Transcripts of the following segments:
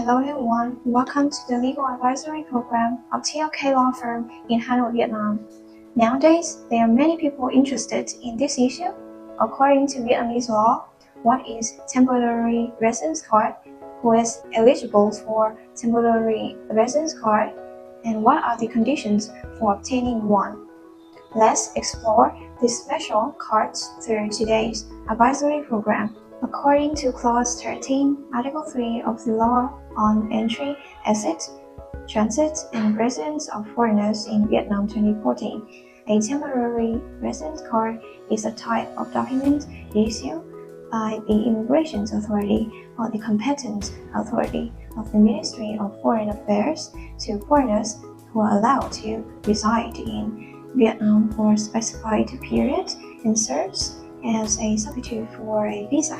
Hello everyone, welcome to the legal advisory program of TLK Lawfirm in Hanoi, Vietnam. Nowadays, there are many people interested in this issue. According to Vietnamese law, what is temporary residence card, who is eligible for temporary residence card, and what are the conditions for obtaining one. Let's explore these special cards through today's advisory program. According to Clause 13, Article 3 of the Law on Entry, Exit, Transit, and Residence of Foreigners in Vietnam 2014, a temporary residence card is a type of document issued by the Immigration Authority or the competent authority of the Ministry of Foreign Affairs to foreigners who are allowed to reside in Vietnam for a specified period and serves as a substitute for a visa.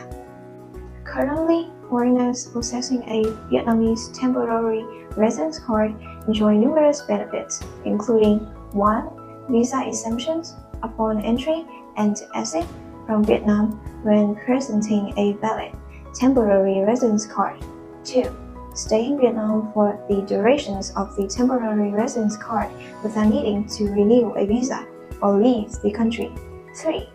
Currently, foreigners possessing a Vietnamese temporary residence card enjoy numerous benefits, including 1. Visa exemptions upon entry and exit from Vietnam when presenting a valid temporary residence card. 2. Stay in Vietnam for the durations of the temporary residence card without needing to renew a visa or leave the country. 3.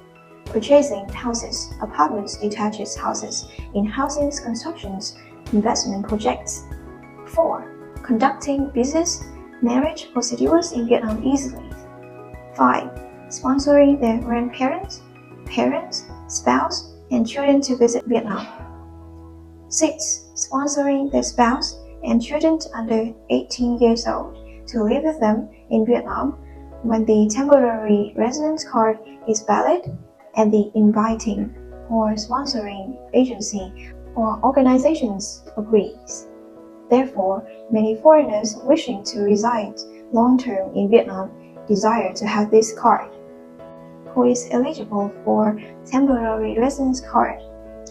Purchasing houses, apartments, detached houses in housing constructions, investment projects. 4. Conducting business, marriage procedures in Vietnam easily. 5. Sponsoring their grandparents, parents, spouse, and children to visit Vietnam. 6. Sponsoring their spouse and children under 18 years old to live with them in Vietnam when the temporary residence card is valid and the inviting or sponsoring agency or organizations agrees. Therefore, many foreigners wishing to reside long-term in Vietnam desire to have this card. Who is eligible for temporary residence card?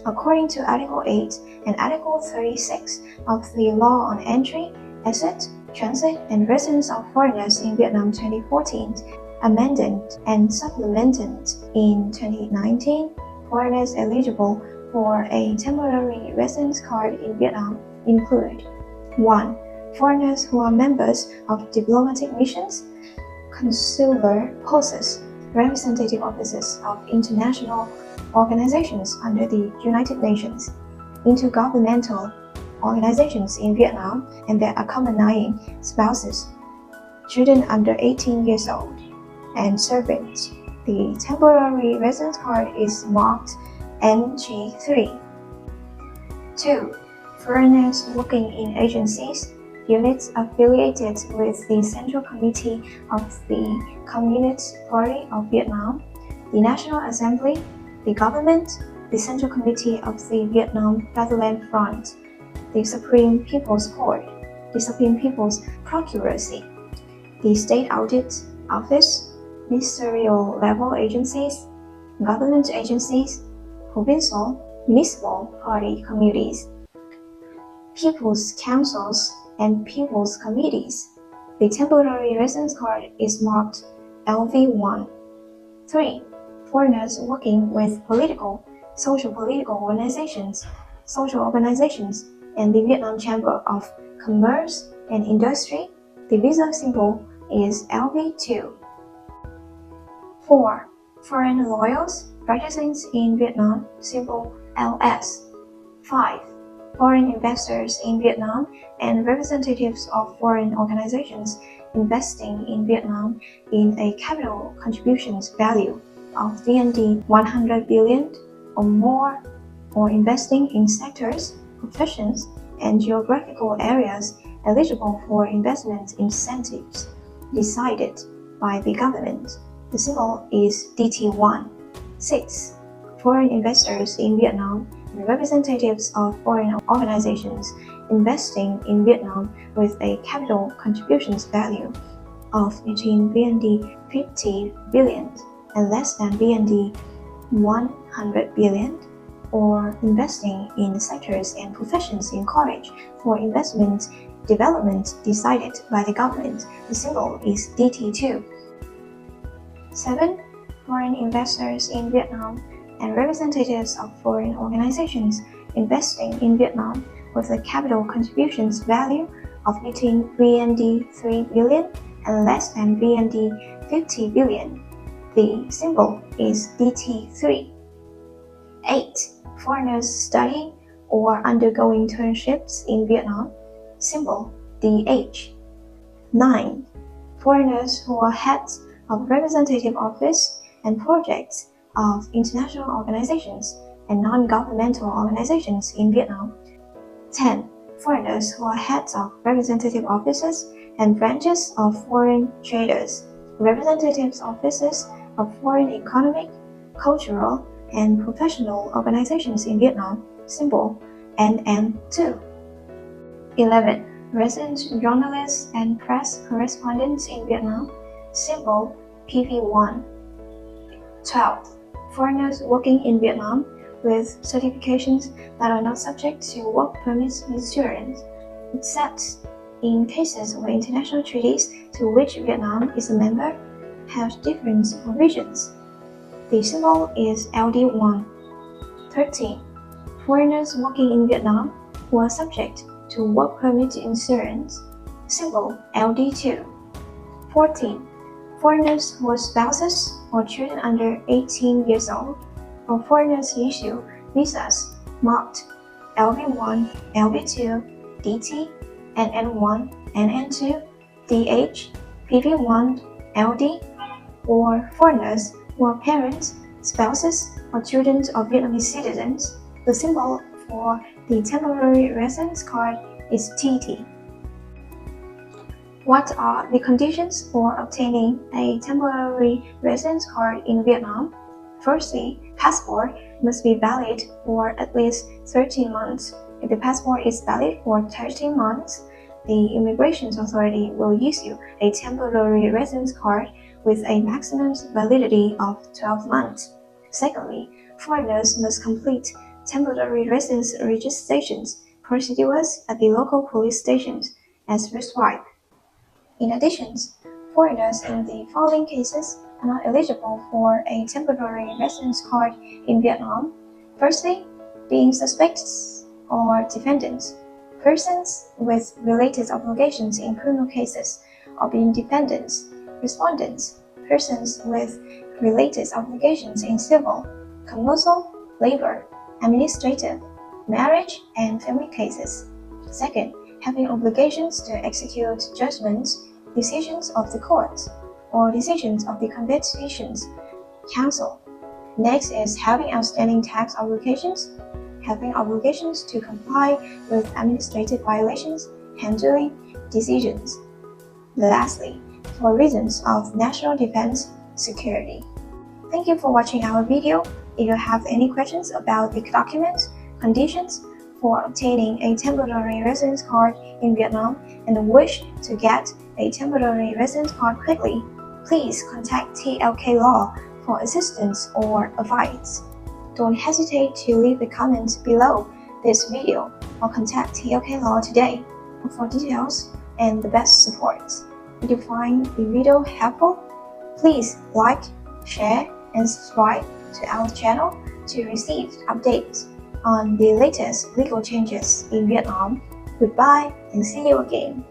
According to Article 8 and Article 36 of the Law on Entry, Exit, Transit, and Residence of Foreigners in Vietnam 2014, amended and supplemented in 2019, foreigners eligible for a temporary residence card in Vietnam include 1. Foreigners who are members of diplomatic missions, consular posts, representative offices of international organizations under the United Nations, intergovernmental organizations in Vietnam and their accompanying spouses, children under 18 years old, and servants. The temporary residence card is marked NG3. 2. Foreigners working in agencies, units affiliated with the Central Committee of the Communist Party of Vietnam, the National Assembly, the government, the Central Committee of the Vietnam Fatherland Front, the Supreme People's Court, the Supreme People's Procuracy, the State Audit Office, ministerial level agencies, government agencies, provincial, municipal party committees, people's councils, and people's committees. The temporary residence card is marked LV1. 3. Foreigners working with social political organizations, and the Vietnam Chamber of Commerce and Industry. The visa symbol is LV2. 4. Foreign loyals practicing in Vietnam, symbol LS. 5. Foreign investors in Vietnam and representatives of foreign organizations investing in Vietnam in a capital contributions value of VND 100 billion or more, or investing in sectors, professions, and geographical areas eligible for investment incentives decided by the government. The symbol is DT1. 6. Foreign investors in Vietnam and representatives of foreign organizations investing in Vietnam with a capital contributions value of between VND 50 billion and less than VND 100 billion, or investing in sectors and professions in college for investment development decided by the government. The symbol is DT2. 7. Foreign investors in Vietnam and representatives of foreign organizations investing in Vietnam with a capital contributions value of between VND 3 billion and less than VND 50 billion. The symbol is DT3. 8. Foreigners studying or undergoing internships in Vietnam. Symbol DH. 9. Foreigners who are heads of representative office and projects of international organizations and non-governmental organizations in Vietnam. 10. Foreigners who are heads of representative offices and branches of foreign traders, representatives offices of foreign economic, cultural, and professional organizations in Vietnam. Symbol NN2. 11. Resident journalists and press correspondents in Vietnam. Symbol PV1. 12. Foreigners working in Vietnam with certifications that are not subject to work permit insurance, except in cases where international treaties to which Vietnam is a member have different provisions. The symbol is LD1. 13. Foreigners working in Vietnam who are subject to work permit insurance. Symbol LD2. 14. Foreigners who are spouses or children under 18 years old, or foreigners who issue visas marked LV1, LV2, DT, NN1, NN2, DH, PV1, LD, or foreigners who are parents, spouses, or children of Vietnamese citizens. The symbol for the temporary residence card is TT. What are the conditions for obtaining a temporary residence card in Vietnam? Firstly, passport must be valid for at least 13 months. If the passport is valid for 13 months, the immigration authority will issue a temporary residence card with a maximum validity of 12 months. Secondly, foreigners must complete temporary residence registrations procedures at the local police stations as prescribed. In addition, foreigners in the following cases are not eligible for a temporary residence card in Vietnam. Firstly, being suspects or defendants, persons with related obligations in criminal cases, or being defendants, respondents, persons with related obligations in civil, commercial, labor, administrative, marriage, and family cases. Second, having obligations to execute judgments, decisions of the court, or decisions of the competitions council. Next is having outstanding tax obligations, having obligations to comply with administrative violations, handling decisions. Lastly, for reasons of national defense, security. Thank you for watching our video. If you have any questions about the documents, conditions for obtaining a temporary residence card in Vietnam and wish to get a temporary residence card quickly, please contact TLK Law for assistance or advice. Don't hesitate to leave a comment below this video or contact TLK Law today for details and the best support. If you find the video helpful, please like, share, and subscribe to our channel to receive updates on the latest legal changes in Vietnam. Goodbye and see you again.